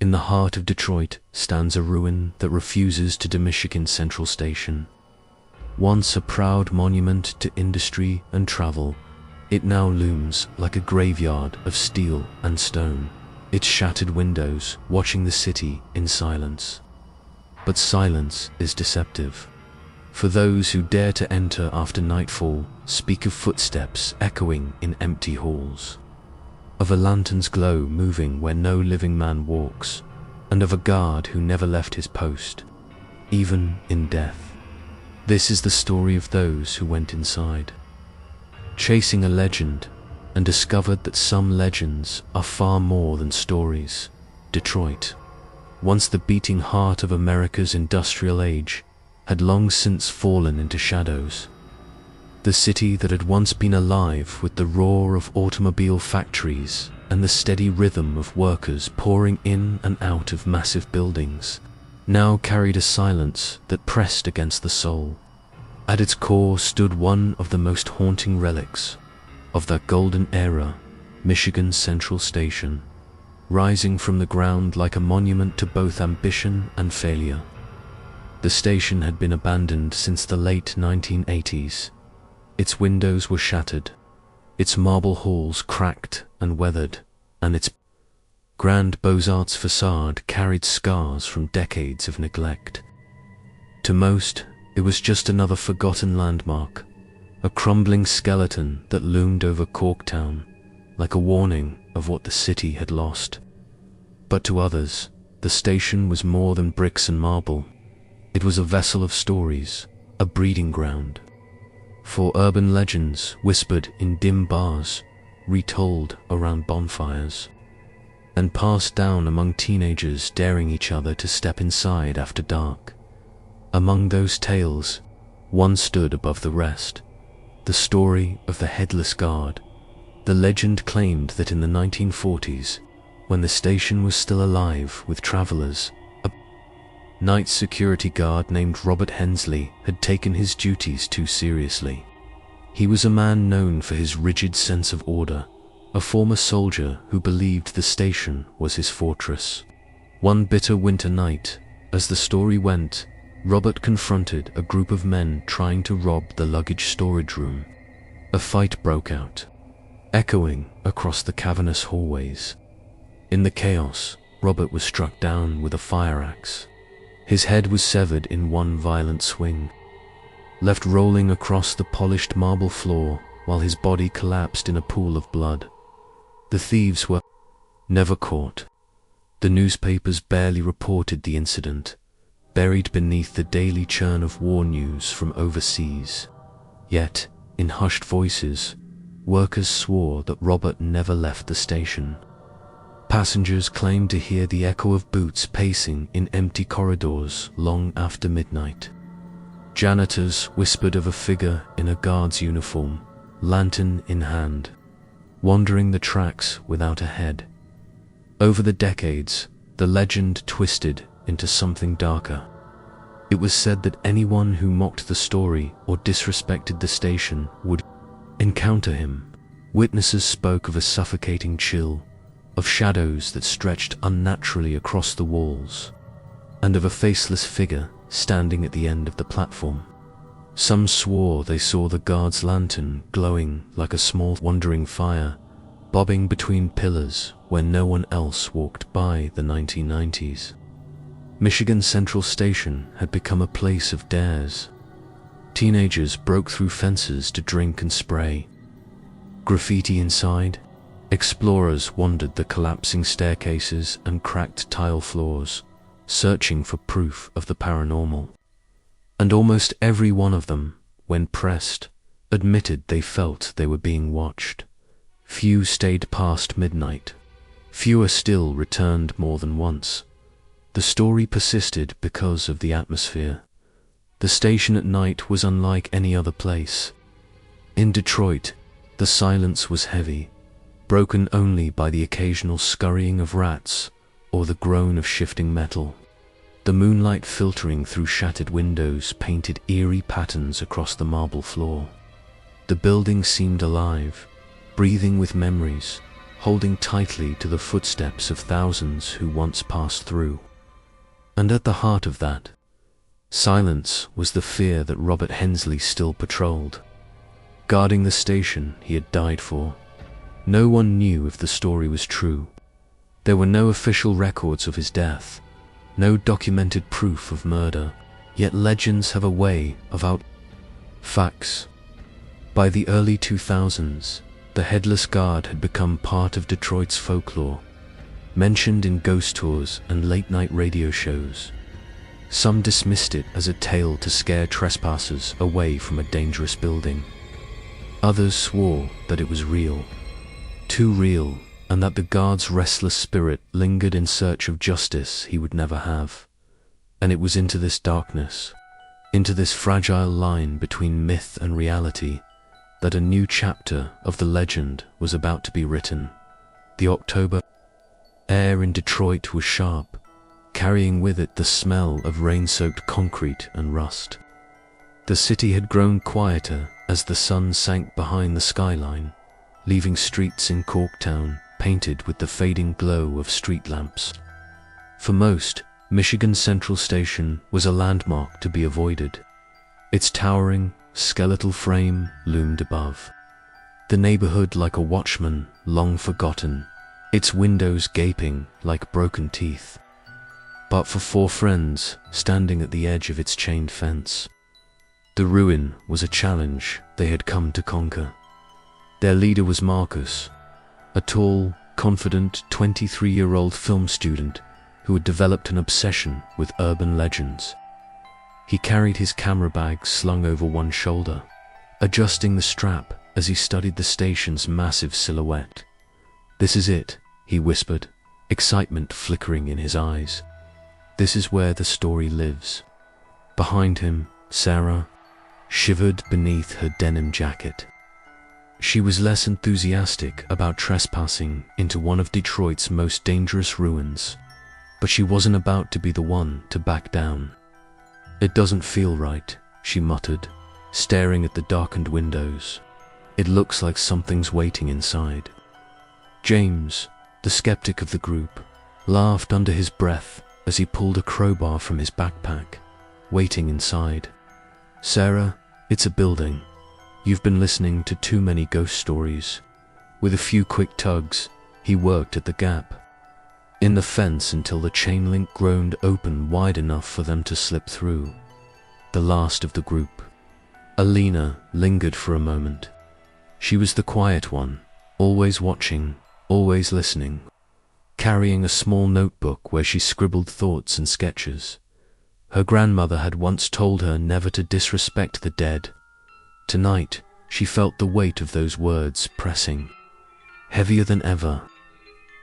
In the heart of Detroit stands a ruin that refuses to Michigan Central Station. Once a proud monument to industry and travel, it now looms like a graveyard of steel and stone, its shattered windows watching the city in silence. But silence is deceptive. For those who dare to enter after nightfall speak of footsteps echoing in empty halls, of a lantern's glow moving where no living man walks, and of a guard who never left his post, even in death. This is the story of those who went inside, chasing a legend, and discovered that some legends are far more than stories. Detroit, once the beating heart of America's industrial age, had long since fallen into shadows. The city that had once been alive with the roar of automobile factories and the steady rhythm of workers pouring in and out of massive buildings, now carried a silence that pressed against the soul. At its core stood one of the most haunting relics of that golden era, Michigan Central Station, rising from the ground like a monument to both ambition and failure. The station had been abandoned since the late 1980s. Its windows were shattered, its marble halls cracked and weathered, and its grand Beaux-Arts facade carried scars from decades of neglect. To most, it was just another forgotten landmark, a crumbling skeleton that loomed over Corktown, like a warning of what the city had lost. But to others, the station was more than bricks and marble. It was a vessel of stories, a breeding ground for urban legends whispered in dim bars, retold around bonfires, and passed down among teenagers daring each other to step inside after dark. Among those tales, one stood above the rest, the story of the Headless Guard. The legend claimed that in the 1940s, when the station was still alive with travelers, a night security guard named Robert Hensley had taken his duties too seriously. He was a man known for his rigid sense of order, a former soldier who believed the station was his fortress. One bitter winter night, as the story went, Robert confronted a group of men trying to rob the luggage storage room. A fight broke out, echoing across the cavernous hallways. In the chaos, Robert was struck down with a fire axe. His head was severed in one violent swing, left rolling across the polished marble floor while his body collapsed in a pool of blood. The thieves were never caught. The newspapers barely reported the incident, buried beneath the daily churn of war news from overseas. Yet, in hushed voices, workers swore that Robert never left the station. Passengers claimed to hear the echo of boots pacing in empty corridors long after midnight. Janitors whispered of a figure in a guard's uniform, lantern in hand, wandering the tracks without a head. Over the decades, the legend twisted into something darker. It was said that anyone who mocked the story or disrespected the station would encounter him. Witnesses spoke of a suffocating chill, of shadows that stretched unnaturally across the walls, and of a faceless figure standing at the end of the platform. Some swore they saw the guard's lantern glowing like a small wandering fire, bobbing between pillars where no one else walked by. The 1990s. Michigan Central Station had become a place of dares. Teenagers broke through fences to drink and spray. Graffiti inside, explorers wandered the collapsing staircases and cracked tile floors, searching for proof of the paranormal. And almost every one of them, when pressed, admitted they felt they were being watched. Few stayed past midnight. Fewer still returned more than once. The story persisted because of the atmosphere. The station at night was unlike any other place. In Detroit, the silence was heavy, broken only by the occasional scurrying of rats or the groan of shifting metal. The moonlight filtering through shattered windows painted eerie patterns across the marble floor. The building seemed alive, breathing with memories, holding tightly to the footsteps of thousands who once passed through. And at the heart of that silence was the fear that Robert Hensley still patrolled, guarding the station he had died for. No one knew if the story was true. There were no official records of his death, no documented proof of murder, yet legends have a way of facts. By the early 2000s, the Headless Guard had become part of Detroit's folklore, mentioned in ghost tours and late-night radio shows. Some dismissed it as a tale to scare trespassers away from a dangerous building. Others swore that it was real, too real, and that the guard's restless spirit lingered in search of justice he would never have. And it was into this darkness, into this fragile line between myth and reality, that a new chapter of the legend was about to be written. The October air in Detroit was sharp, carrying with it the smell of rain-soaked concrete and rust. The city had grown quieter as the sun sank behind the skyline, leaving streets in Corktown painted with the fading glow of street lamps. For most, Michigan Central Station was a landmark to be avoided. Its towering, skeletal frame loomed above the neighborhood like a watchman long forgotten, its windows gaping like broken teeth. But for four friends standing at the edge of its chained fence, the ruin was a challenge they had come to conquer. Their leader was Marcus, a tall, confident 23-year-old film student who had developed an obsession with urban legends. He carried his camera bag slung over one shoulder, adjusting the strap as he studied the station's massive silhouette. "This is it," he whispered, excitement flickering in his eyes. "This is where the story lives." Behind him, Sarah shivered beneath her denim jacket. She was less enthusiastic about trespassing into one of Detroit's most dangerous ruins, but she wasn't about to be the one to back down. "It doesn't feel right," she muttered, staring at the darkened windows. "It looks like something's waiting inside." James, the skeptic of the group, laughed under his breath as he pulled a crowbar from his backpack. "Waiting inside. Sarah, it's a building. You've been listening to too many ghost stories." With a few quick tugs, he worked at the gap in the fence until the chain link groaned open wide enough for them to slip through. The last of the group, Alina, lingered for a moment. She was the quiet one, always watching, always listening, carrying a small notebook where she scribbled thoughts and sketches. Her grandmother had once told her never to disrespect the dead. Tonight, she felt the weight of those words pressing, heavier than ever.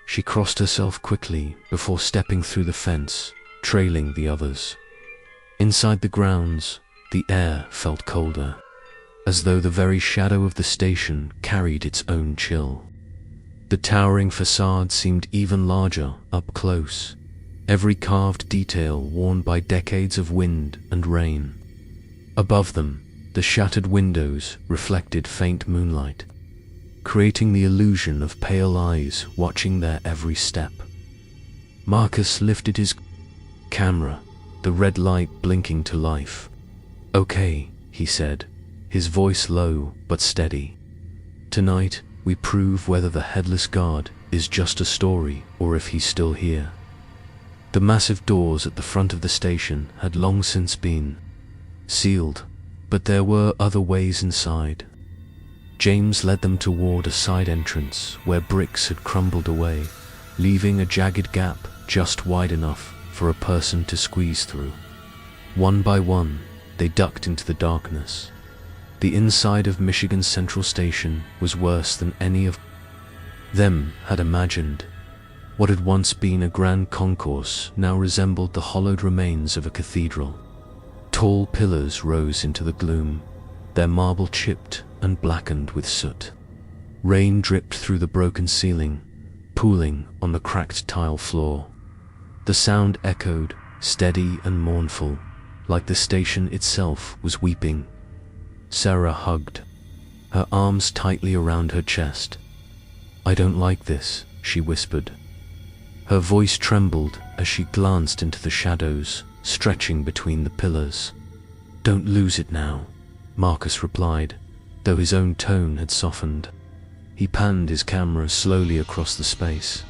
She crossed herself quickly before stepping through the fence, trailing the others. Inside the grounds, the air felt colder, as though the very shadow of the station carried its own chill. The towering facade seemed even larger up close, every carved detail worn by decades of wind and rain. Above them, the shattered windows reflected faint moonlight, creating the illusion of pale eyes watching their every step. Marcus lifted his camera, the red light blinking to life. "Okay," he said, his voice low but steady. "Tonight, we prove whether the Headless Guard is just a story or if he's still here." The massive doors at the front of the station had long since been sealed, but there were other ways inside. James led them toward a side entrance where bricks had crumbled away, leaving a jagged gap just wide enough for a person to squeeze through. One by one, they ducked into the darkness. The inside of Michigan Central Station was worse than any of them had imagined. What had once been a grand concourse now resembled the hollowed remains of a cathedral. Tall pillars rose into the gloom, their marble chipped and blackened with soot. Rain dripped through the broken ceiling, pooling on the cracked tile floor. The sound echoed, steady and mournful, like the station itself was weeping. Sarah hugged, her arms tightly around her chest. "I don't like this," she whispered. Her voice trembled as she glanced into the shadows stretching between the pillars. "Don't lose it now," Marcus replied, though his own tone had softened. He panned his camera slowly across the space,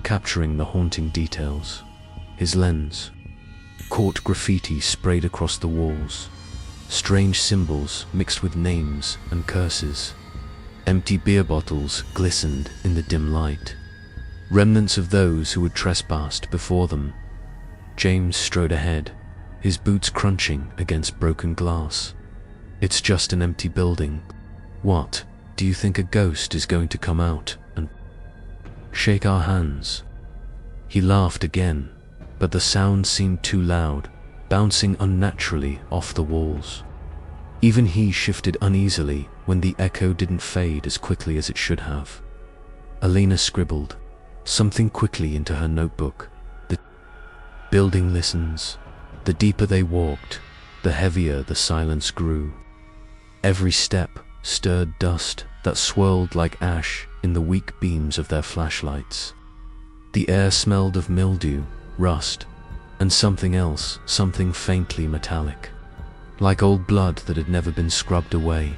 capturing the haunting details. His lens caught graffiti sprayed across the walls, strange symbols mixed with names and curses. Empty beer bottles glistened in the dim light, remnants of those who had trespassed before them. James strode ahead, his boots crunching against broken glass. "It's just an empty building. What, do you think a ghost is going to come out and shake our hands?" He laughed again, but the sound seemed too loud, bouncing unnaturally off the walls. Even he shifted uneasily when the echo didn't fade as quickly as it should have. Elena scribbled something quickly into her notebook. The building listens. The deeper they walked, the heavier the silence grew. Every step stirred dust that swirled like ash in the weak beams of their flashlights. The air smelled of mildew, rust, and something else, something faintly metallic, like old blood that had never been scrubbed away.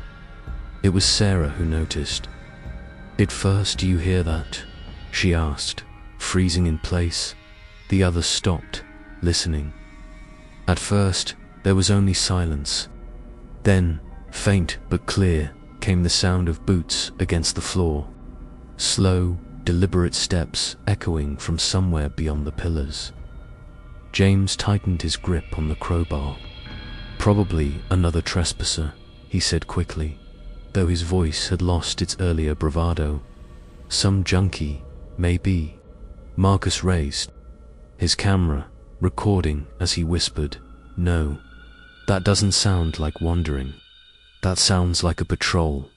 It was Sarah who noticed. "At first, do you hear that?" she asked, freezing in place. The others stopped, listening. At first, there was only silence. Then, faint but clear, came the sound of boots against the floor. Slow, deliberate steps echoing from somewhere beyond the pillars. James tightened his grip on the crowbar. "Probably another trespasser," he said quickly, though his voice had lost its earlier bravado. "Some junkie, maybe." Marcus raised his camera, recording as he whispered, "No, that doesn't sound like wandering. That sounds like a patrol."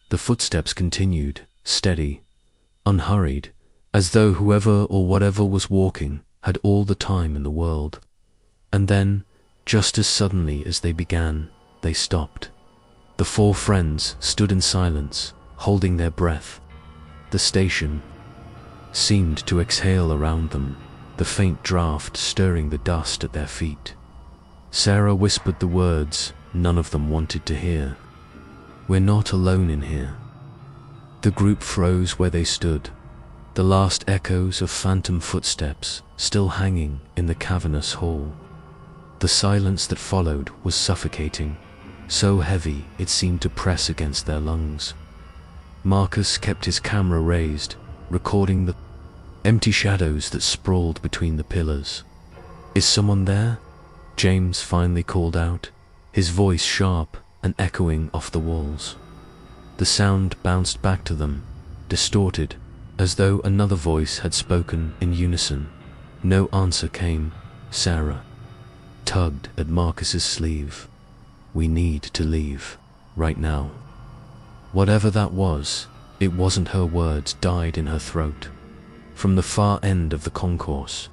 The footsteps continued, steady, unhurried, as though whoever or whatever was walking had all the time in the world. And then, just as suddenly as they began, they stopped. The four friends stood in silence, holding their breath. The station seemed to exhale around them, the faint draft stirring the dust at their feet. Sarah whispered the words none of them wanted to hear. "We're not alone in here." The group froze where they stood, the last echoes of phantom footsteps still hanging in the cavernous hall. The silence that followed was suffocating, so heavy it seemed to press against their lungs. Marcus kept his camera raised, recording the empty shadows that sprawled between the pillars. "Is someone there?" James finally called out, his voice sharp and echoing off the walls. The sound bounced back to them, distorted, as though another voice had spoken in unison. No answer came. Sarah tugged at Marcus's sleeve. "We need to leave, right now." Whatever that was, it wasn't her words died in her throat. From the far end of the concourse,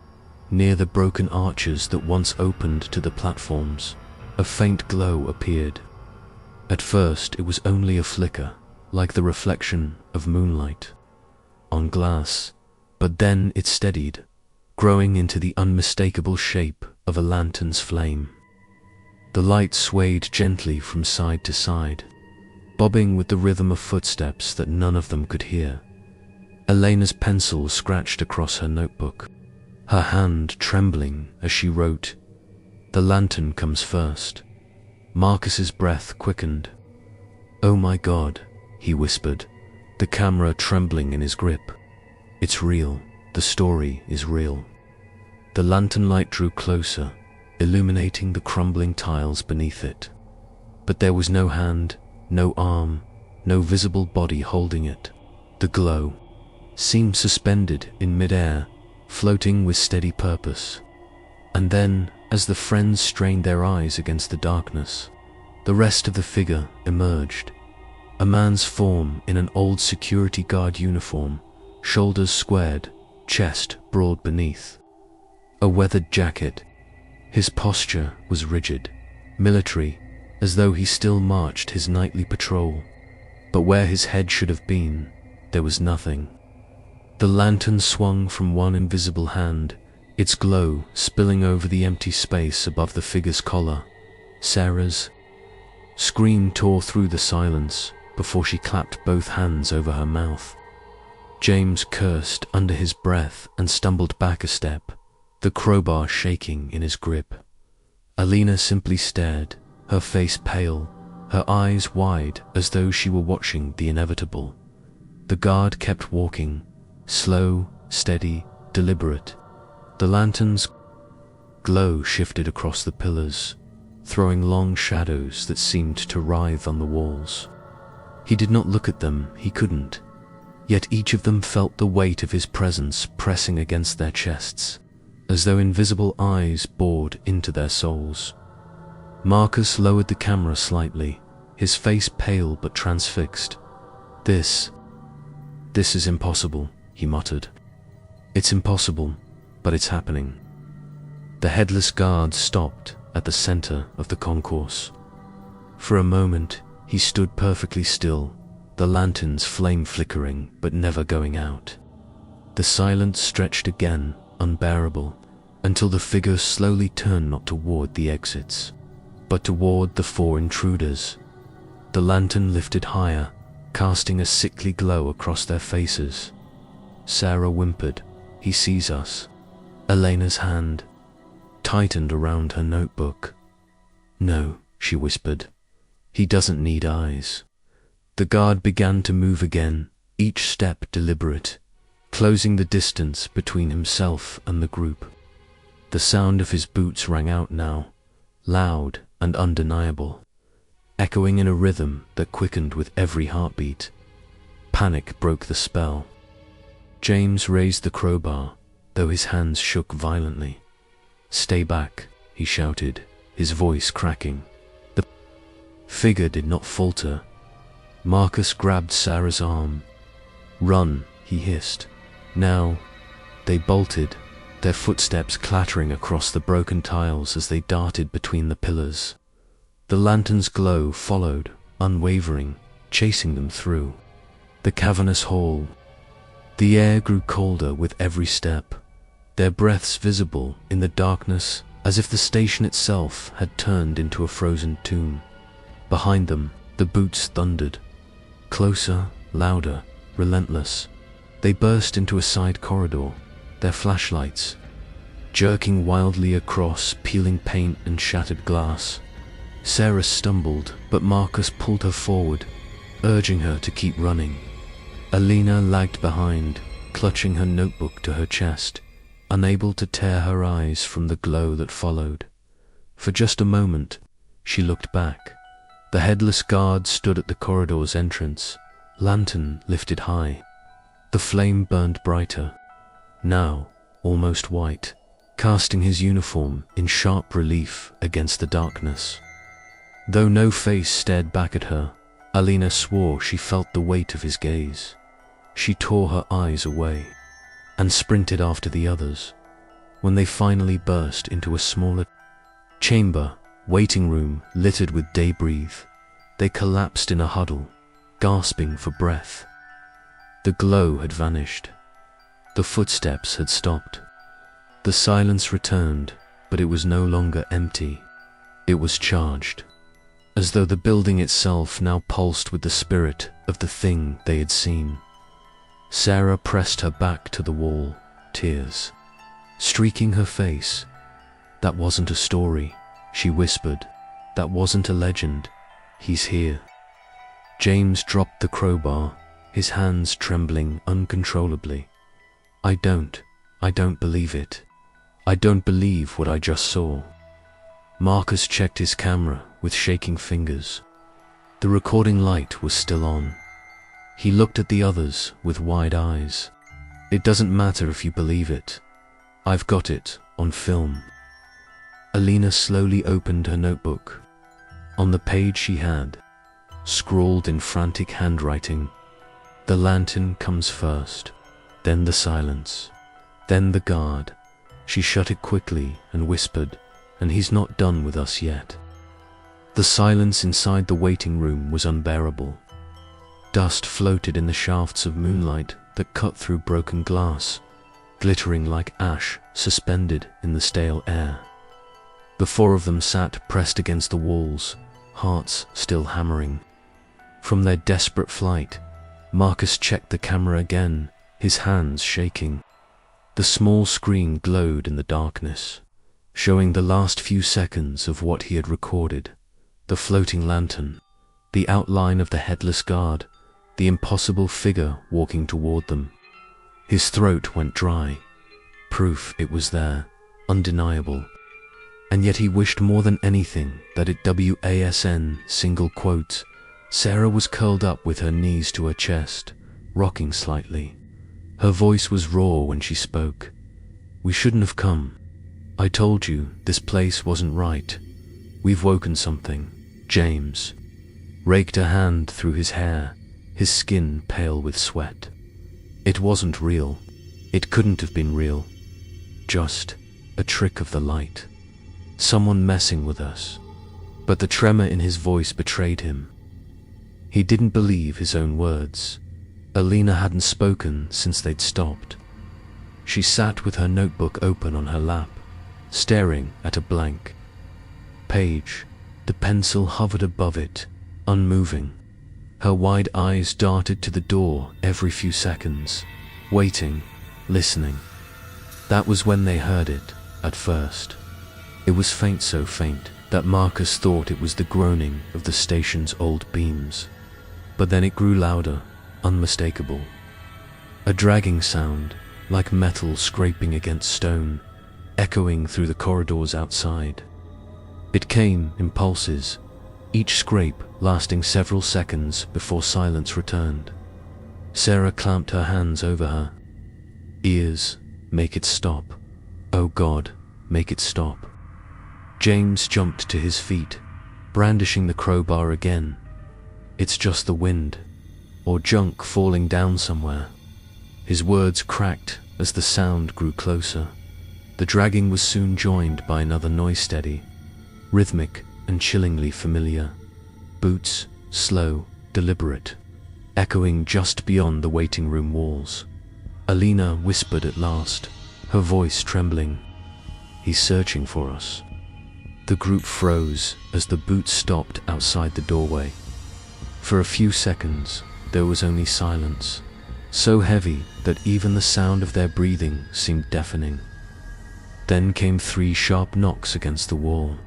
near the broken arches that once opened to the platforms, a faint glow appeared. At first it was only a flicker, like the reflection of moonlight on glass, but then it steadied, growing into the unmistakable shape of a lantern's flame. The light swayed gently from side to side, bobbing with the rhythm of footsteps that none of them could hear. Elena's pencil scratched across her notebook, her hand trembling as she wrote, "The lantern comes first." Marcus's breath quickened. "Oh my God," he whispered, the camera trembling in his grip. "It's real. The story is real." The lantern light drew closer, illuminating the crumbling tiles beneath it. But there was no hand, no arm, no visible body holding it. The glow seemed suspended in midair, floating with steady purpose. And then, as the friends strained their eyes against the darkness, the rest of the figure emerged. A man's form in an old security guard uniform, shoulders squared, chest broad beneath. A weathered jacket. His posture was rigid, military, as though he still marched his nightly patrol. But where his head should have been, there was nothing. The lantern swung from one invisible hand, its glow spilling over the empty space above the figure's collar. Sarah's scream tore through the silence before she clapped both hands over her mouth. James cursed under his breath and stumbled back a step, the crowbar shaking in his grip. Alina simply stared, her face pale, her eyes wide as though she were watching the inevitable. The guard kept walking, slow, steady, deliberate. The lantern's glow shifted across the pillars, throwing long shadows that seemed to writhe on the walls. He did not look at them, he couldn't. Yet each of them felt the weight of his presence pressing against their chests, as though invisible eyes bored into their souls. Marcus lowered the camera slightly, his face pale but transfixed. This is impossible, he muttered. It's impossible, but it's happening. The Headless Guard stopped at the center of the concourse. For a moment, he stood perfectly still, the lantern's flame flickering but never going out. The silence stretched again, unbearable, until the figure slowly turned not toward the exits, but toward the 4 intruders. The lantern lifted higher, casting a sickly glow across their faces. Sarah whimpered, "He sees us." Elena's hand tightened around her notebook. "No," she whispered. "He doesn't need eyes." The guard began to move again, each step deliberate, closing the distance between himself and the group. The sound of his boots rang out now, loud and undeniable, echoing in a rhythm that quickened with every heartbeat. Panic broke the spell. James raised the crowbar, though his hands shook violently. "Stay back," he shouted, his voice cracking. The figure did not falter. Marcus grabbed Sarah's arm. "Run," he hissed. Now, they bolted, their footsteps clattering across the broken tiles as they darted between the pillars. The lantern's glow followed, unwavering, chasing them through the cavernous hall. The air grew colder with every step, their breaths visible in the darkness as if the station itself had turned into a frozen tomb. Behind them, the boots thundered. Closer, louder, relentless. They burst into a side corridor, their flashlights jerking wildly across peeling paint and shattered glass. Sarah stumbled, but Marcus pulled her forward, urging her to keep running. Alina lagged behind, clutching her notebook to her chest, unable to tear her eyes from the glow that followed. For just a moment, she looked back. The Headless Guard stood at the corridor's entrance, lantern lifted high. The flame burned brighter, now almost white, casting his uniform in sharp relief against the darkness. Though no face stared back at her, Alina swore she felt the weight of his gaze. She tore her eyes away and sprinted after the others. When they finally burst into a smaller chamber, waiting room littered with debris, they collapsed in a huddle, gasping for breath. The glow had vanished. The footsteps had stopped. The silence returned, but it was no longer empty. It was charged, as though the building itself now pulsed with the spirit of the thing they had seen. Sarah pressed her back to the wall, tears streaking her face. "That wasn't a story," she whispered. "That wasn't a legend. He's here." James dropped the crowbar, his hands trembling uncontrollably. I don't believe it. I don't believe what I just saw." Marcus checked his camera with shaking fingers. The recording light was still on. He looked at the others with wide eyes. "It doesn't matter if you believe it. I've got it on film." Alina slowly opened her notebook. On the page she had, scrawled in frantic handwriting, "The lantern comes first, then the silence, then the guard." She shut it quickly and whispered, "And he's not done with us yet." The silence inside the waiting room was unbearable. Dust floated in the shafts of moonlight that cut through broken glass, glittering like ash suspended in the stale air. The four of them sat pressed against the walls, hearts still hammering. From their desperate flight, Marcus checked the camera again, his hands shaking. The small screen glowed in the darkness, showing the last few seconds of what he had recorded. The floating lantern, the outline of the Headless Guard, the impossible figure walking toward them. His throat went dry. Proof it was there, undeniable. And yet he wished more than anything that it WASN, single quote. Sarah was curled up with her knees to her chest, rocking slightly. Her voice was raw when she spoke. "We shouldn't have come. I told you this place wasn't right. We've woken something." James raked a hand through his hair, his skin pale with sweat. It wasn't real. It couldn't have been real. Just a trick of the light. Someone messing with us. But the tremor in his voice betrayed him. He didn't believe his own words. Alina hadn't spoken since they'd stopped. She sat with her notebook open on her lap, staring at a blank page. The pencil hovered above it, unmoving. Her wide eyes darted to the door every few seconds, waiting, listening. That was when they heard it, at first. It was faint, so faint that Marcus thought it was the groaning of the station's old beams. But then it grew louder, unmistakable. A dragging sound, like metal scraping against stone, echoing through the corridors outside. It came in pulses, each scrape lasting several seconds before silence returned. Sarah clamped her hands over her. "Ears, make it stop. Oh God, make it stop." James jumped to his feet, brandishing the crowbar again. "It's just the wind, or junk falling down somewhere." His words cracked as the sound grew closer. The dragging was soon joined by another noise, steady, rhythmic and chillingly familiar. Boots, slow, deliberate, echoing just beyond the waiting room walls. Alina whispered at last, her voice trembling, "He's searching for us." The group froze as the boots stopped outside the doorway. For a few seconds, there was only silence, so heavy that even the sound of their breathing seemed deafening. Then came 3 sharp knocks against the wall.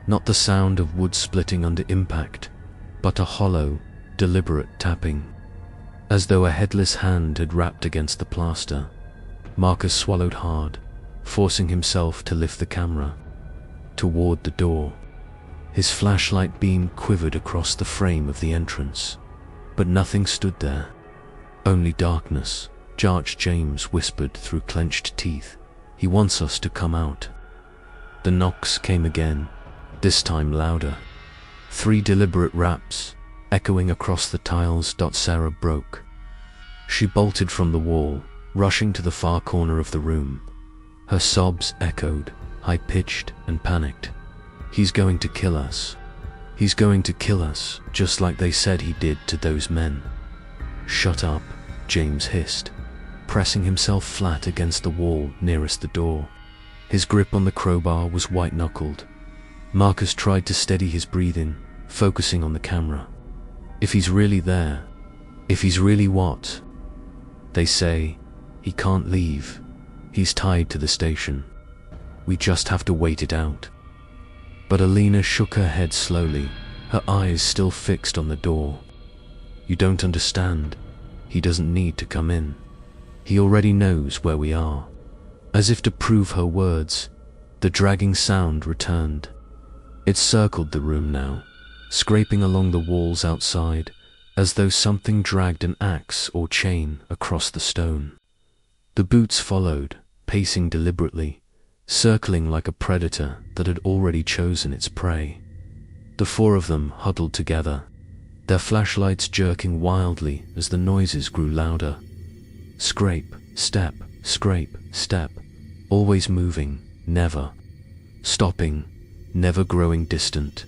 Not the sound of wood splitting under impact, but a hollow, deliberate tapping, as though a headless hand had rapped against the plaster. Marcus swallowed hard, forcing himself to lift the camera toward the door. His flashlight beam quivered across the frame of the entrance, but nothing stood there. Only darkness. James whispered through clenched teeth. "He wants us to come out." The knocks came again, this time louder. 3 deliberate raps, echoing across the tiles. Sarah broke. She bolted from the wall, rushing to the far corner of the room. Her sobs echoed, high-pitched and panicked. "He's going to kill us. He's going to kill us, just like they said he did to those men." "Shut up," James hissed, pressing himself flat against the wall nearest the door. His grip on the crowbar was white-knuckled. Marcus tried to steady his breathing, focusing on the camera. "If he's really there, if he's really what? They say he can't leave. He's tied to the station. We just have to wait it out." But Alina shook her head slowly, her eyes still fixed on the door. "You don't understand. He doesn't need to come in. He already knows where we are." As if to prove her words, the dragging sound returned. It circled the room now, scraping along the walls outside, as though something dragged an axe or chain across the stone. The boots followed, pacing deliberately, circling like a predator that had already chosen its prey. The 4 of them huddled together, their flashlights jerking wildly as the noises grew louder. Scrape, step, scrape, step, always moving, never stopping, never growing distant.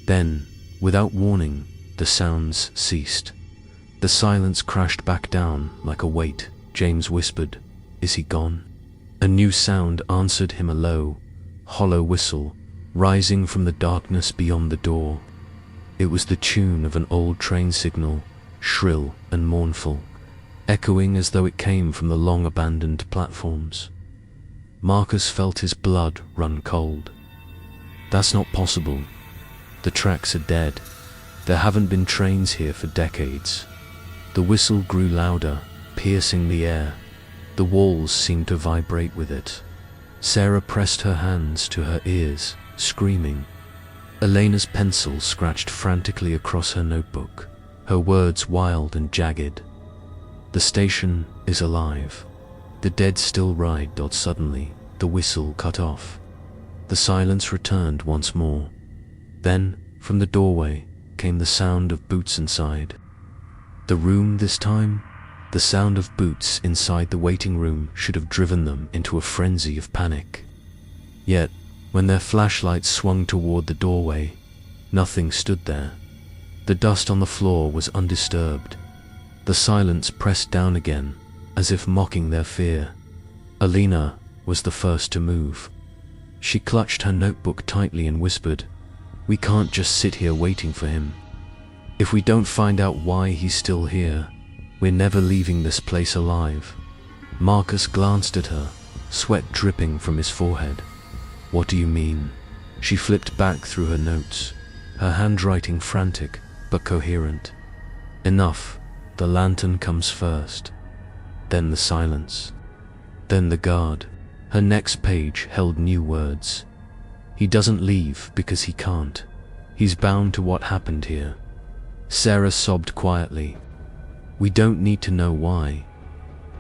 Then, without warning, the sounds ceased. The silence crashed back down like a weight. James whispered, "Is he gone?" A new sound answered him, a low, hollow whistle, rising from the darkness beyond the door. It was the tune of an old train signal, shrill and mournful, echoing as though it came from the long-abandoned platforms. Marcus felt his blood run cold. That's not possible. The tracks are dead. There haven't been trains here for decades. The whistle grew louder, piercing the air. The walls seemed to vibrate with it. Sarah pressed her hands to her ears, screaming. Elena's pencil scratched frantically across her notebook, her words wild and jagged. The station is alive. The dead still ride. Suddenly, the whistle cut off. The silence returned once more. Then, from the doorway, came the sound of boots inside. The room this time? The sound of boots inside the waiting room should have driven them into a frenzy of panic. Yet, when their flashlights swung toward the doorway, nothing stood there. The dust on the floor was undisturbed. The silence pressed down again, as if mocking their fear. Elena was the first to move. She clutched her notebook tightly and whispered, "We can't just sit here waiting for him. If we don't find out why he's still here, we're never leaving this place alive." Marcus glanced at her, sweat dripping from his forehead. "What do you mean?" She flipped back through her notes, her handwriting frantic but coherent. "Enough. The lantern comes first. Then the silence. Then the guard." Her next page held new words. "He doesn't leave because he can't. He's bound to what happened here." Sarah sobbed quietly. "We don't need to know why.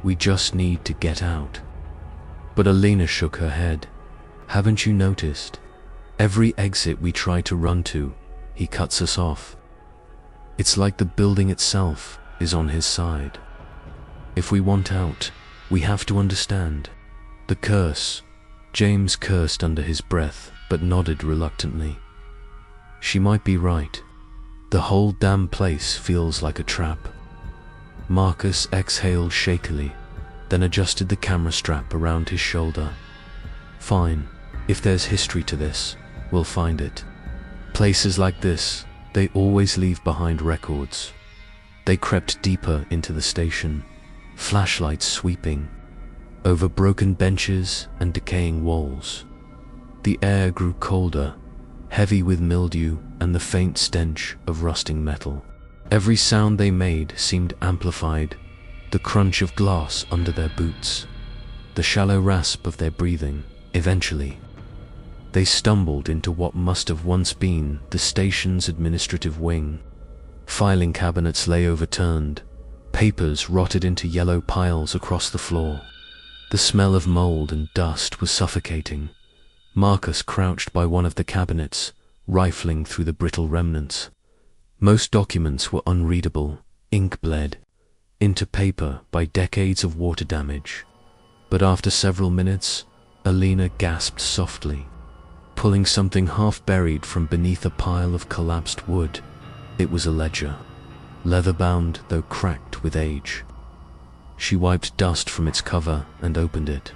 We just need to get out." But Elena shook her head. "Haven't you noticed? Every exit we try to run to, he cuts us off. It's like the building itself is on his side. If we want out, we have to understand. The curse." James cursed under his breath, but nodded reluctantly. She might be right. The whole damn place feels like a trap. Marcus exhaled shakily, then adjusted the camera strap around his shoulder. "Fine. If there's history to this, we'll find it. Places like this, they always leave behind records." They crept deeper into the station, flashlights sweeping, over broken benches and decaying walls. The air grew colder, heavy with mildew and the faint stench of rusting metal. Every sound they made seemed amplified, the crunch of glass under their boots, the shallow rasp of their breathing. Eventually, they stumbled into what must have once been the station's administrative wing. Filing cabinets lay overturned, papers rotted into yellow piles across the floor. The smell of mold and dust was suffocating. Marcus crouched by one of the cabinets, rifling through the brittle remnants. Most documents were unreadable, ink bled into paper by decades of water damage. But after several minutes, Elena gasped softly, pulling something half-buried from beneath a pile of collapsed wood. It was a ledger, leather-bound though cracked with age. She wiped dust from its cover and opened it.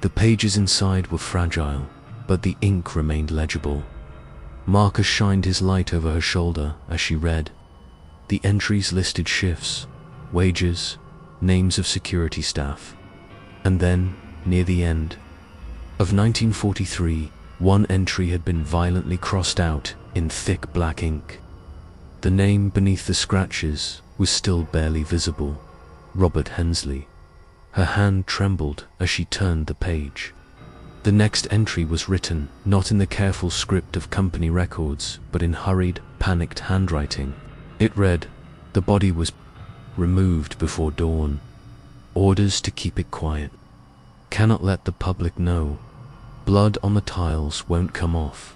The pages inside were fragile, but the ink remained legible. Marcus shined his light over her shoulder as she read. The entries listed shifts, wages, names of security staff. And then, near the end of 1943, one entry had been violently crossed out in thick black ink. The name beneath the scratches was still barely visible. Robert Hensley. Her hand trembled as she turned the page. The next entry was written, not in the careful script of company records, but in hurried, panicked handwriting. It read, "The body was removed before dawn. Orders to keep it quiet. Cannot let the public know. Blood on the tiles won't come off.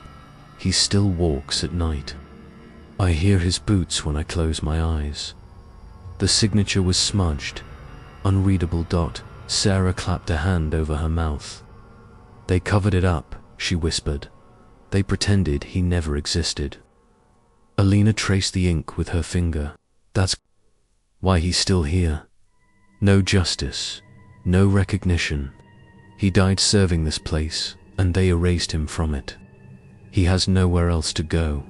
He still walks at night. I hear his boots when I close my eyes." The signature was smudged, unreadable dot. Sarah clapped a hand over her mouth. "They covered it up," she whispered. "They pretended he never existed." Elena traced the ink with her finger. "That's Why he's still here. No justice, no recognition. He died serving this place, and they erased him from it. He has nowhere else to go.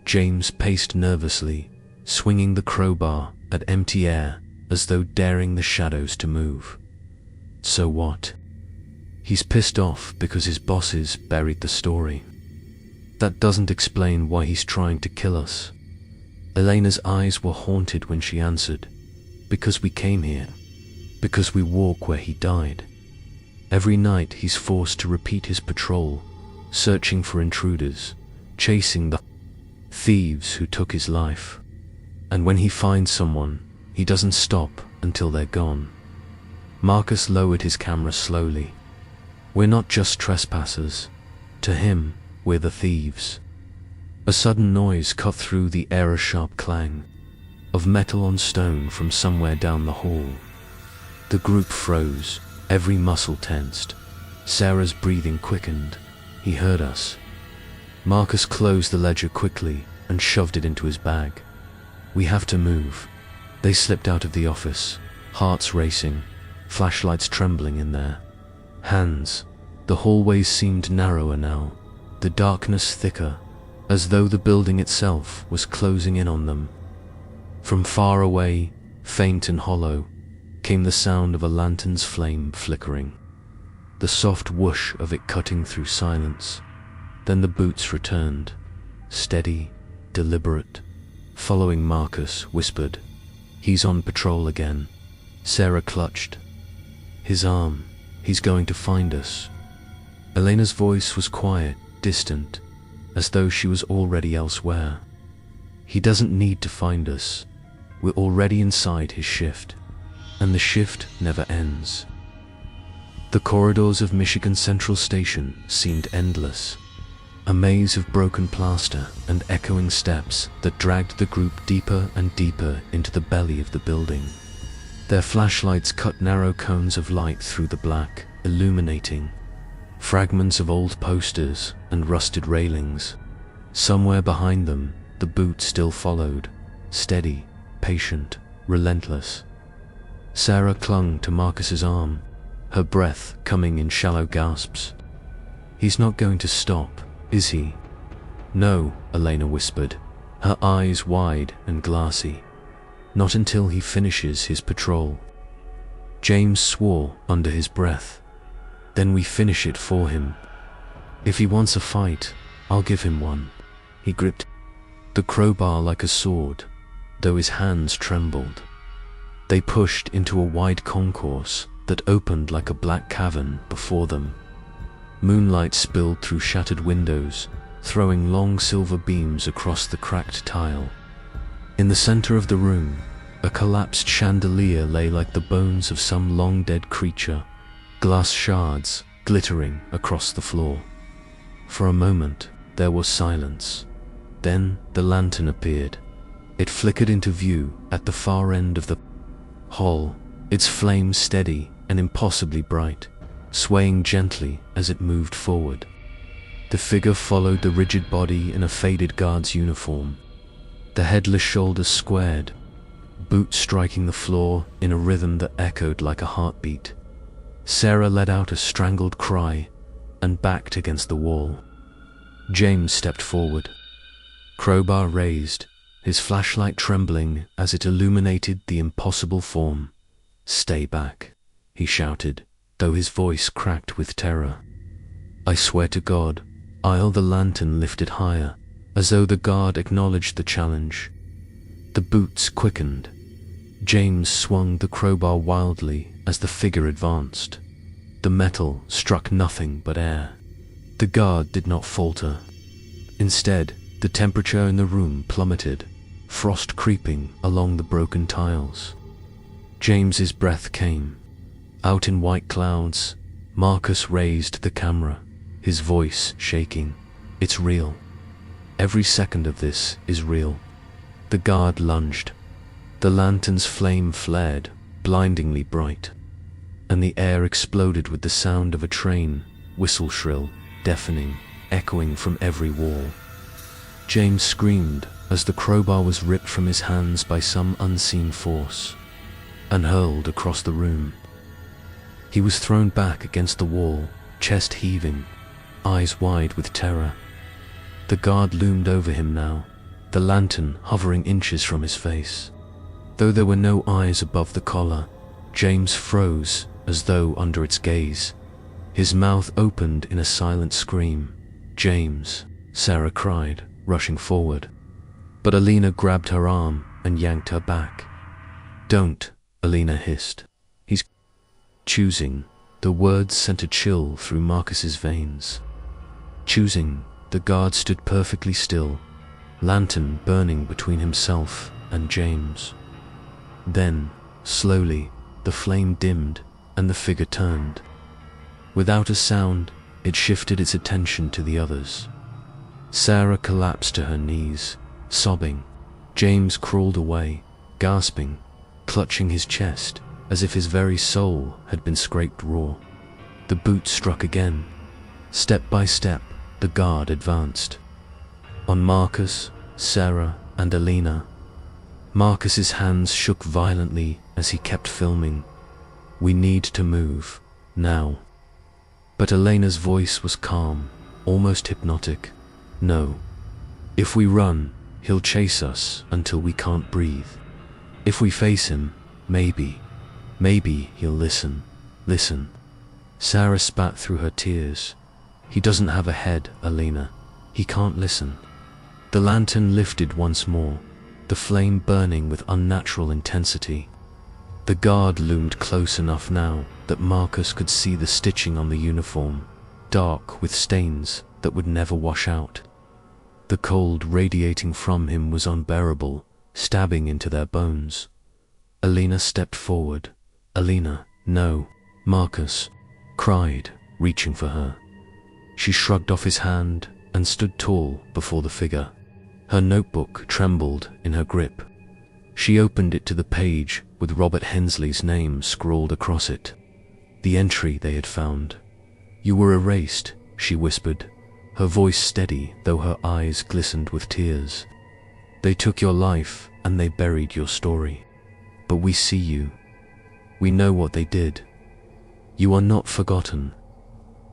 James paced nervously, swinging the crowbar at empty air as though daring the shadows to move. So what? He's pissed off because his bosses buried the story. That doesn't explain why he's trying to kill us. Elena's eyes were haunted when she answered, because we came here, because we walk where he died. Every night he's forced to repeat his patrol, searching for intruders, chasing the thieves who took his life. And when he finds someone, he doesn't stop until they're gone. Marcus lowered his camera slowly. We're not just trespassers. To him, we're the thieves. A sudden noise cut through the air, a sharp clang of metal on stone from somewhere down the hall. The group froze, every muscle tensed. Sarah's breathing quickened. He heard us. Marcus closed the ledger quickly and shoved it into his bag. We have to move. They slipped out of the office, hearts racing, flashlights trembling in their hands. The hallways seemed narrower now, the darkness thicker, as though the building itself was closing in on them. From far away, faint and hollow, came the sound of a lantern's flame flickering, the soft whoosh of it cutting through silence. Then the boots returned, steady, deliberate. Following Marcus, whispered, "He's on patrol again." Sarah clutched his arm. "He's going to find us." Elena's voice was quiet, distant, as though she was already elsewhere. "He doesn't need to find us. We're already inside his shift, and the shift never ends." The corridors of Michigan Central Station seemed endless, a maze of broken plaster and echoing steps that dragged the group deeper and deeper into the belly of the building. Their flashlights cut narrow cones of light through the black, illuminating fragments of old posters and rusted railings. Somewhere behind them, the boot still followed, steady, patient, relentless. Sarah clung to Marcus's arm, her breath coming in shallow gasps. "He's not going to stop, is he?" "No," Elena whispered, her eyes wide and glassy. "Not until he finishes his patrol." James swore under his breath. "Then we finish it for him. If he wants a fight, I'll give him one." He gripped the crowbar like a sword, though his hands trembled. They pushed into a wide concourse that opened like a black cavern before them. Moonlight spilled through shattered windows, throwing long silver beams across the cracked tile. In the center of the room, a collapsed chandelier lay like the bones of some long-dead creature, glass shards glittering across the floor. For a moment, there was silence. Then the lantern appeared. It flickered into view at the far end of the hall, its flame steady and impossibly bright, swaying gently as it moved forward. The figure followed the rigid body in a faded guard's uniform, the headless shoulders squared, boots striking the floor in a rhythm that echoed like a heartbeat. Sarah let out a strangled cry and backed against the wall. James stepped forward, crowbar raised, his flashlight trembling as it illuminated the impossible form. "Stay back," he shouted, though his voice cracked with terror. "I swear to God," the lantern lifted higher, as though the guard acknowledged the challenge. The boots quickened. James swung the crowbar wildly as the figure advanced. The metal struck nothing but air. The guard did not falter. Instead, the temperature in the room plummeted, frost creeping along the broken tiles. James's breath came. Out in white clouds, Marcus raised the camera, his voice shaking. "It's real. Every second of this is real." The guard lunged. The lantern's flame flared, blindingly bright, and the air exploded with the sound of a train, whistle shrill, deafening, echoing from every wall. James screamed, as the crowbar was ripped from his hands by some unseen force and hurled across the room. He was thrown back against the wall, chest heaving, eyes wide with terror. The guard loomed over him now, the lantern hovering inches from his face. Though there were no eyes above the collar, James froze as though under its gaze. His mouth opened in a silent scream. "James," Sarah cried, rushing forward. But Alina grabbed her arm and yanked her back. "Don't," Alina hissed. "He's choosing." The words sent a chill through Marcus's veins. Choosing. The guard stood perfectly still, lantern burning between himself and James. Then, slowly, the flame dimmed and the figure turned. Without a sound, it shifted its attention to the others. Sarah collapsed to her knees, sobbing. James crawled away, gasping, clutching his chest as if his very soul had been scraped raw. The boot struck again. Step by step, the guard advanced. On Marcus, Sarah, and Alina. Marcus's hands shook violently as he kept filming. "We need to move, now." But Elena's voice was calm, almost hypnotic. "No. If we run, he'll chase us until we can't breathe. If we face him, maybe he'll listen. Listen." Sarah spat through her tears. "He doesn't have a head, Alina. He can't listen." The lantern lifted once more, the flame burning with unnatural intensity. The guard loomed close enough now that Marcus could see the stitching on the uniform, dark with stains that would never wash out. The cold radiating from him was unbearable, stabbing into their bones. Alina stepped forward. "Alina, no." Marcus cried, reaching for her. She shrugged off his hand and stood tall before the figure. Her notebook trembled in her grip. She opened it to the page with Robert Hensley's name scrawled across it. The entry they had found. "You were erased," she whispered, her voice steady though her eyes glistened with tears. "They took your life and they buried your story. But we see you. We know what they did. You are not forgotten."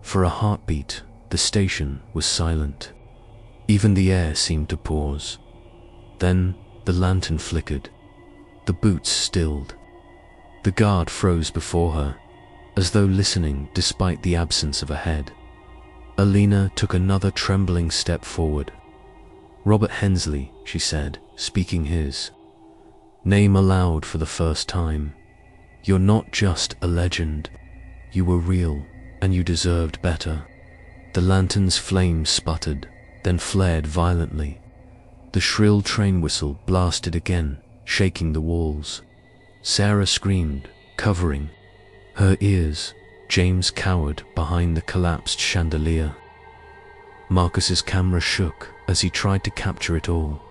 For a heartbeat, the station was silent. Even the air seemed to pause. Then the lantern flickered. The boots stilled. The guard froze before her, as though listening despite the absence of a head. Alina took another trembling step forward. "Robert Hensley," she said, speaking his name aloud for the first time. "You're not just a legend. You were real, and you deserved better." The lantern's flame sputtered, then flared violently. The shrill train whistle blasted again, shaking the walls. Sarah screamed, covering her ears. James cowered behind the collapsed chandelier. Marcus's camera shook as he tried to capture it all.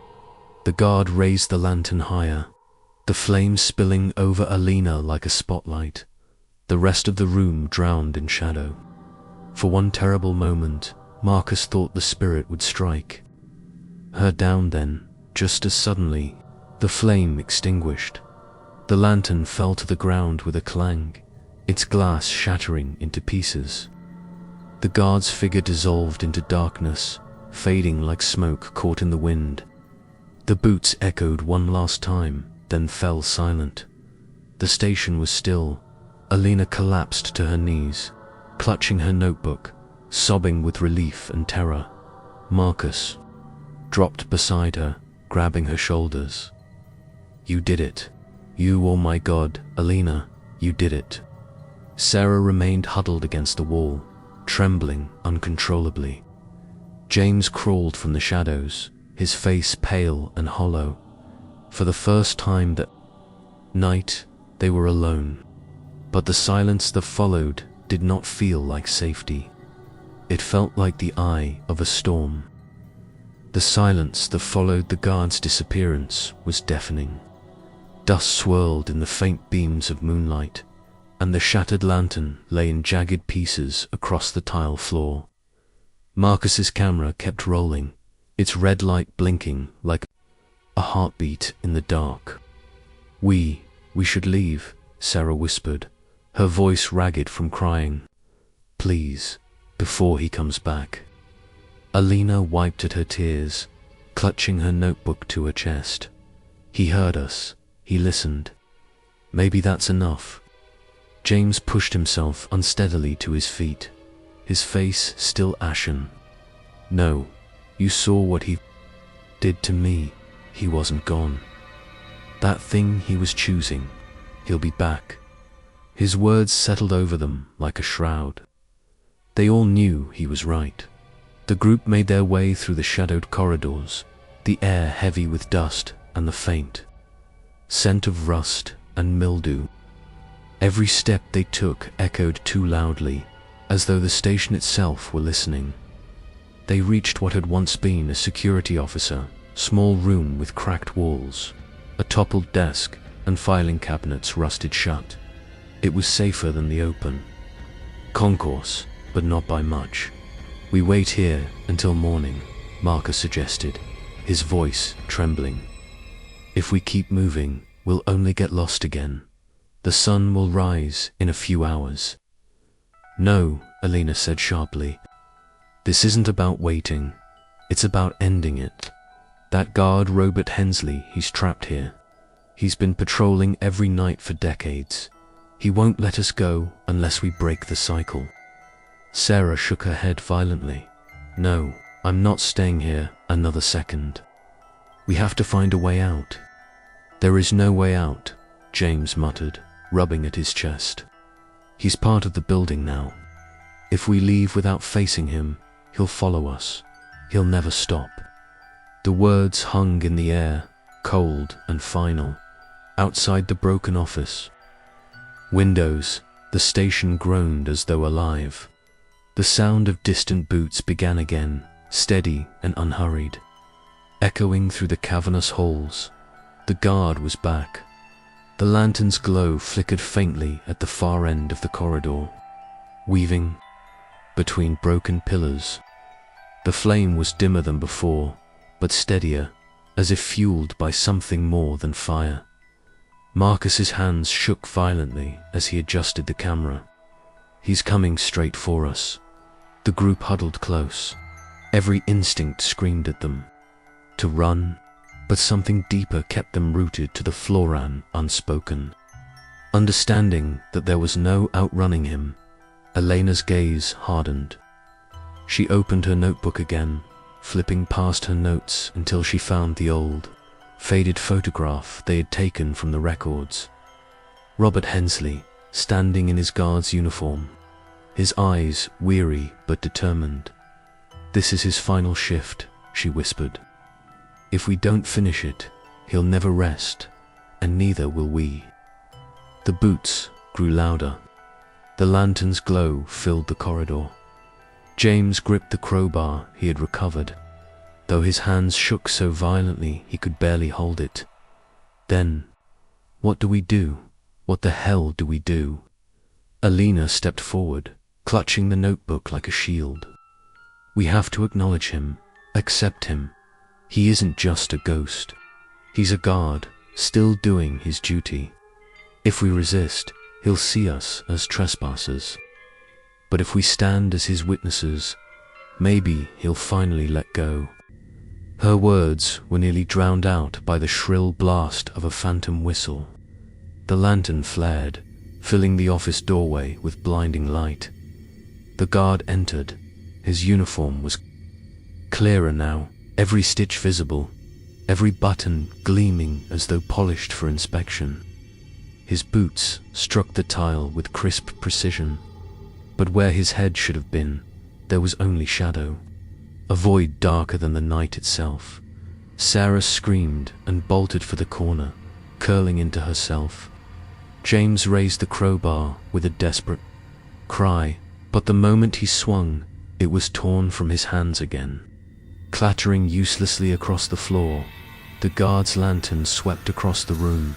The guard raised the lantern higher, the flame spilling over Alina like a spotlight. The rest of the room drowned in shadow. For one terrible moment, Marcus thought the spirit would strike her down. Then, just as suddenly, the flame extinguished. The lantern fell to the ground with a clang, its glass shattering into pieces. The guard's figure dissolved into darkness, fading like smoke caught in the wind. The boots echoed one last time, then fell silent. The station was still. Alina collapsed to her knees, clutching her notebook, sobbing with relief and terror. Marcus dropped beside her, grabbing her shoulders. "You did it. You, oh my God, Alina, you did it." Sarah remained huddled against the wall, trembling uncontrollably. James crawled from the shadows, his face pale and hollow. For the first time that night, they were alone. But the silence that followed did not feel like safety. It felt like the eye of a storm. The silence that followed the guard's disappearance was deafening. Dust swirled in the faint beams of moonlight, and the shattered lantern lay in jagged pieces across the tile floor. Marcus's camera kept rolling, its red light blinking like a heartbeat in the dark. We should leave," Sarah whispered, her voice ragged from crying. "Please, before he comes back." Alina wiped at her tears, clutching her notebook to her chest. "He heard us. He listened. Maybe that's enough." James pushed himself unsteadily to his feet, his face still ashen. "No, you saw what he did to me. He wasn't gone. That thing he was choosing, he'll be back." His words settled over them like a shroud. They all knew he was right. The group made their way through the shadowed corridors, the air heavy with dust and the faint scent of rust and mildew. Every step they took echoed too loudly, as though the station itself were listening. They reached what had once been a security officer, small room with cracked walls, a toppled desk, and filing cabinets rusted shut. It was safer than the open concourse, but not by much. "We wait here until morning," Marcus suggested, his voice trembling. "If we keep moving, we'll only get lost again. The sun will rise in a few hours." "No," Alina said sharply. "This isn't about waiting. It's about ending it. That guard, Robert Hensley, he's trapped here. He's been patrolling every night for decades. He won't let us go unless we break the cycle." Sarah shook her head violently. "No, I'm not staying here another second. We have to find a way out." "There is no way out," James muttered, rubbing at his chest. "He's part of the building now. If we leave without facing him, he'll follow us. He'll never stop." The words hung in the air, cold and final, outside the broken office. Windows, the station groaned as though alive. The sound of distant boots began again, steady and unhurried, echoing through the cavernous halls. The guard was back. The lantern's glow flickered faintly at the far end of the corridor, weaving between broken pillars. The flame was dimmer than before, but steadier, as if fueled by something more than fire. Marcus's hands shook violently as he adjusted the camera. "He's coming straight for us." The group huddled close. Every instinct screamed at them to run, but something deeper kept them rooted to the floor, unspoken. Understanding that there was no outrunning him, Elena's gaze hardened. She opened her notebook again, flipping past her notes until she found the old, faded photograph they had taken from the records. Robert Hensley, standing in his guard's uniform, his eyes weary but determined. "This is his final shift," she whispered. "If we don't finish it, he'll never rest, and neither will we." The boots grew louder. The lantern's glow filled the corridor. James gripped the crowbar he had recovered, though his hands shook so violently he could barely hold it. "Then, what do we do? What the hell do we do?" Alina stepped forward, clutching the notebook like a shield. "We have to acknowledge him, accept him. He isn't just a ghost. He's a guard, still doing his duty. If we resist, he'll see us as trespassers. But if we stand as his witnesses, maybe he'll finally let go." Her words were nearly drowned out by the shrill blast of a phantom whistle. The lantern flared, filling the office doorway with blinding light. The guard entered. His uniform was clearer now, every stitch visible, every button gleaming as though polished for inspection. His boots struck the tile with crisp precision, but where his head should have been, there was only shadow, a void darker than the night itself. Sarah screamed and bolted for the corner, curling into herself. James raised the crowbar with a desperate cry, but the moment he swung, it was torn from his hands again. Clattering uselessly across the floor, the guard's lantern swept across the room,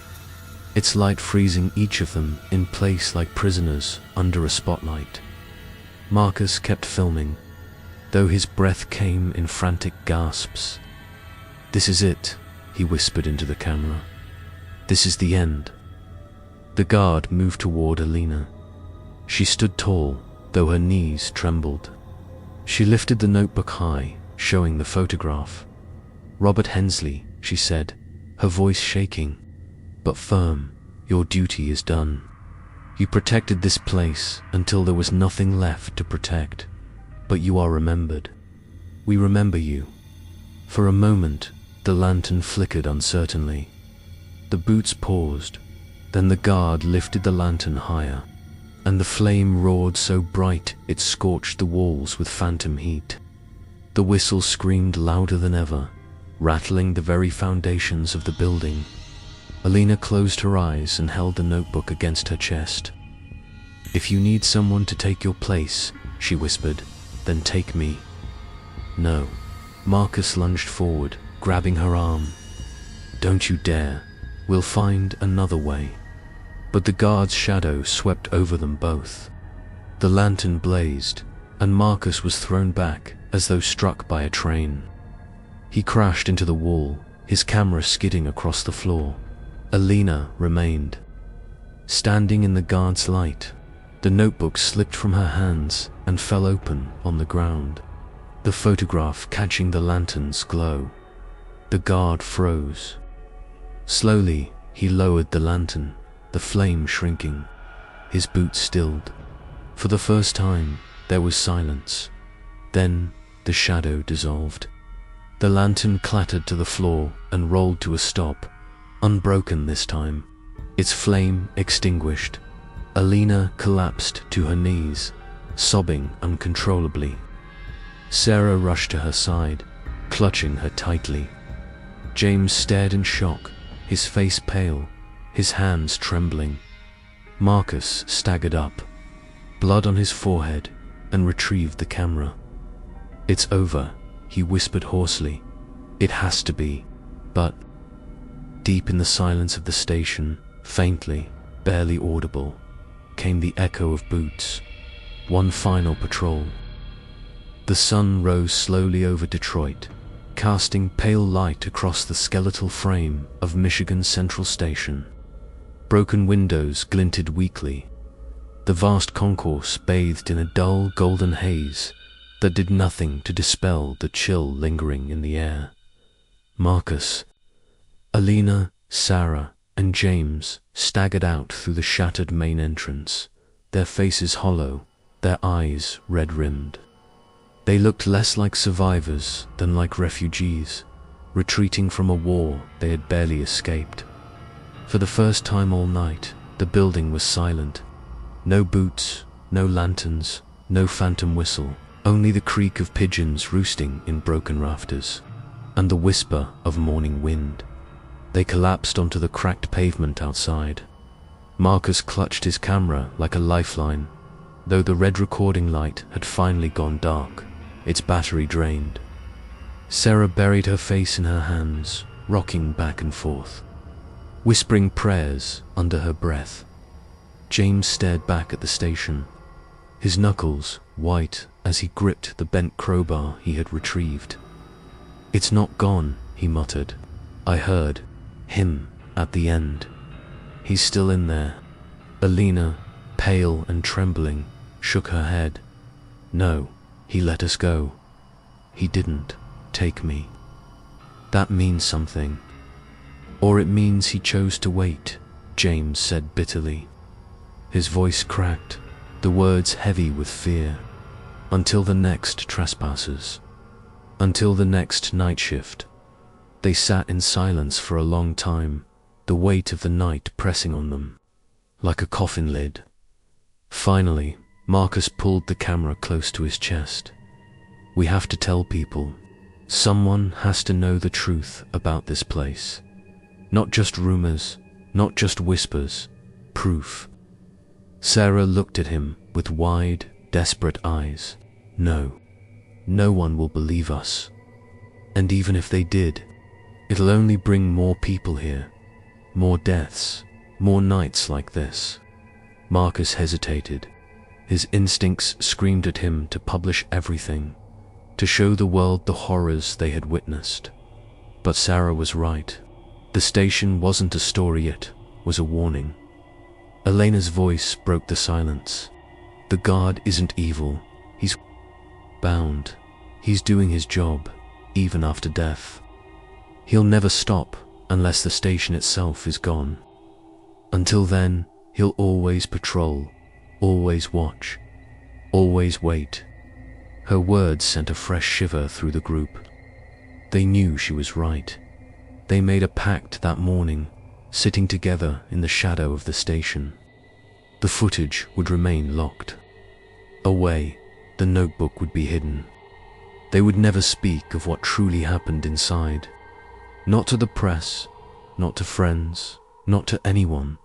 its light freezing each of them in place like prisoners under a spotlight. Marcus kept filming, though his breath came in frantic gasps. "This is it," he whispered into the camera. "This is the end." The guard moved toward Alina. She stood tall, though her knees trembled. She lifted the notebook high, showing the photograph. "Robert Hensley," she said, her voice shaking, but firm, "your duty is done. You protected this place until there was nothing left to protect, but you are remembered. We remember you." For a moment, the lantern flickered uncertainly. The boots paused, then the guard lifted the lantern higher, and the flame roared so bright it scorched the walls with phantom heat. The whistle screamed louder than ever, rattling the very foundations of the building. Alina closed her eyes and held the notebook against her chest. "If you need someone to take your place," she whispered, "then take me." "No." Marcus lunged forward, grabbing her arm. "Don't you dare. We'll find another way." But the guard's shadow swept over them both. The lantern blazed, and Marcus was thrown back as though struck by a train. He crashed into the wall, his camera skidding across the floor. Alina remained. Standing in the guard's light, the notebook slipped from her hands and fell open on the ground, the photograph catching the lantern's glow. The guard froze. Slowly, he lowered the lantern, the flame shrinking. His boots stilled. For the first time, there was silence. Then, the shadow dissolved. The lantern clattered to the floor and rolled to a stop, unbroken this time, its flame extinguished. Alina collapsed to her knees, sobbing uncontrollably. Sarah rushed to her side, clutching her tightly. James stared in shock, his face pale, his hands trembling. Marcus staggered up, blood on his forehead, and retrieved the camera. "It's over," he whispered hoarsely. "It has to be." But deep in the silence of the station, faintly, barely audible, came the echo of boots. One final patrol. The sun rose slowly over Detroit, casting pale light across the skeletal frame of Michigan Central Station. Broken windows glinted weakly. The vast concourse bathed in a dull golden haze that did nothing to dispel the chill lingering in the air. Marcus, Alina, Sarah, and James staggered out through the shattered main entrance, their faces hollow, their eyes red-rimmed. They looked less like survivors than like refugees, retreating from a war they had barely escaped. For the first time all night, the building was silent. No boots, no lanterns, no phantom whistle, only the creak of pigeons roosting in broken rafters, and the whisper of morning wind. They collapsed onto the cracked pavement outside. Marcus clutched his camera like a lifeline, though the red recording light had finally gone dark, its battery drained. Sarah buried her face in her hands, rocking back and forth, whispering prayers under her breath. James stared back at the station, his knuckles white as he gripped the bent crowbar he had retrieved. "It's not gone," he muttered. "I heard him at the end. He's still in there." Alina, pale and trembling, shook her head. "No, he let us go. He didn't take me." "That means something. Or it means he chose to wait," James said bitterly. His voice cracked, the words heavy with fear. "Until the next trespassers. Until the next night shift." They sat in silence for a long time, the weight of the night pressing on them, like a coffin lid. Finally, Marcus pulled the camera close to his chest. "We have to tell people. Someone has to know the truth about this place. Not just rumors, not just whispers, proof." Sarah looked at him with wide, desperate eyes. "No, no one will believe us. And even if they did, it'll only bring more people here, more deaths, more nights like this." Marcus hesitated. His instincts screamed at him to publish everything, to show the world the horrors they had witnessed. But Sarah was right. The station wasn't a story, it was a warning. Elena's voice broke the silence. The guard isn't evil. He's bound. He's doing his job, even after death. He'll never stop unless the station itself is gone. Until then, he'll always patrol, always watch, always wait. Her words sent a fresh shiver through the group. They knew she was right. They made a pact that morning, sitting together in the shadow of the station. The footage would remain locked. Away, the notebook would be hidden. They would never speak of what truly happened inside. Not to the press, not to friends, not to anyone.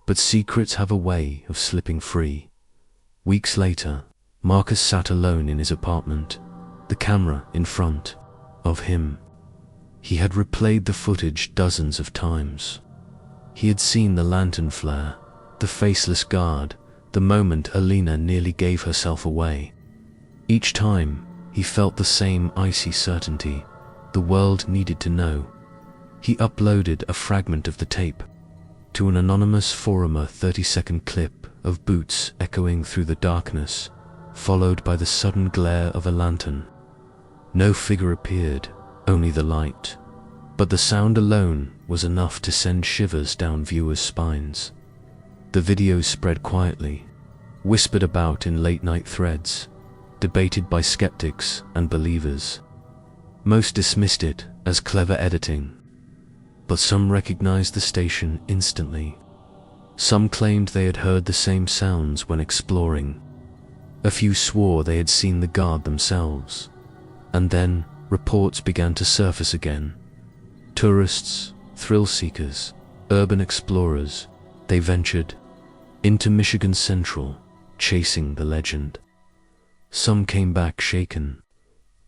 But secrets have a way of slipping free. Weeks later, Marcus sat alone in his apartment, the camera in front of him. He had replayed the footage dozens of times. He had seen the lantern flare, the faceless guard, the moment Elena nearly gave herself away. Each time, he felt the same icy certainty. The world needed to know. He uploaded a fragment of the tape to an anonymous forumer, 30-second clip of boots echoing through the darkness, followed by the sudden glare of a lantern. No figure appeared, only the light. But the sound alone was enough to send shivers down viewers' spines. The video spread quietly, whispered about in late-night threads, debated by skeptics and believers. Most dismissed it as clever editing, but some recognized the station instantly. Some claimed they had heard the same sounds when exploring. A few swore they had seen the guard themselves. And then reports began to surface again. Tourists, thrill seekers, urban explorers, they ventured into Michigan Central, chasing the legend. Some came back shaken.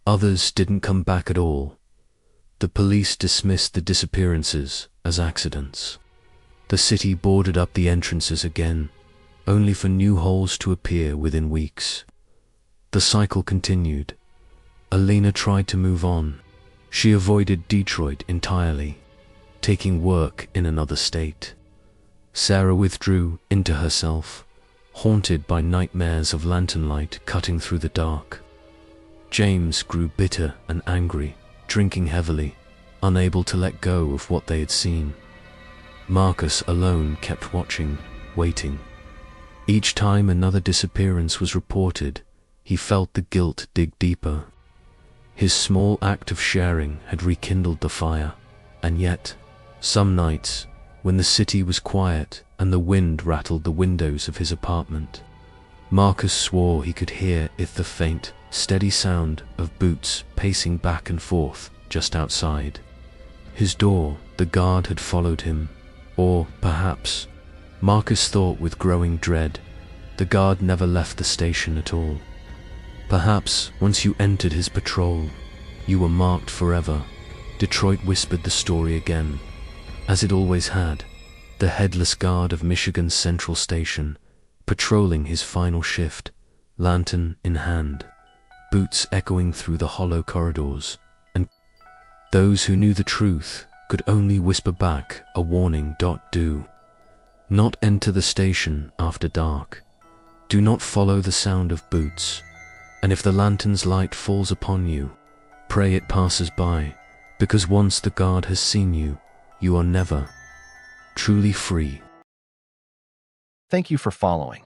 Others didn't come back at all. The police dismissed the disappearances as accidents. The city boarded up the entrances again, only for new holes to appear within weeks. The cycle continued. Elena tried to move on. She avoided Detroit entirely, taking work in another state. Sarah withdrew into herself, haunted by nightmares of lantern light cutting through the dark. James grew bitter and angry, drinking heavily, unable to let go of what they had seen. Marcus alone kept watching, waiting. Each time another disappearance was reported, he felt the guilt dig deeper. His small act of sharing had rekindled the fire, and yet, some nights, when the city was quiet and the wind rattled the windows of his apartment, Marcus swore he could hear the faint, steady sound of boots pacing back and forth just outside his door. The guard had followed him, or perhaps, Marcus thought with growing dread, the guard never left the station at all. Perhaps once you entered his patrol, you were marked forever. Detroit whispered the story again, as it always had, the Headless Guard of Michigan's Central Station, patrolling his final shift, lantern in hand, boots echoing through the hollow corridors, and those who knew the truth could only whisper back a warning. Do not enter the station after dark. Do not follow the sound of boots. And if the lantern's light falls upon you, pray it passes by, because once the guard has seen you, you are never truly free. Thank you for following.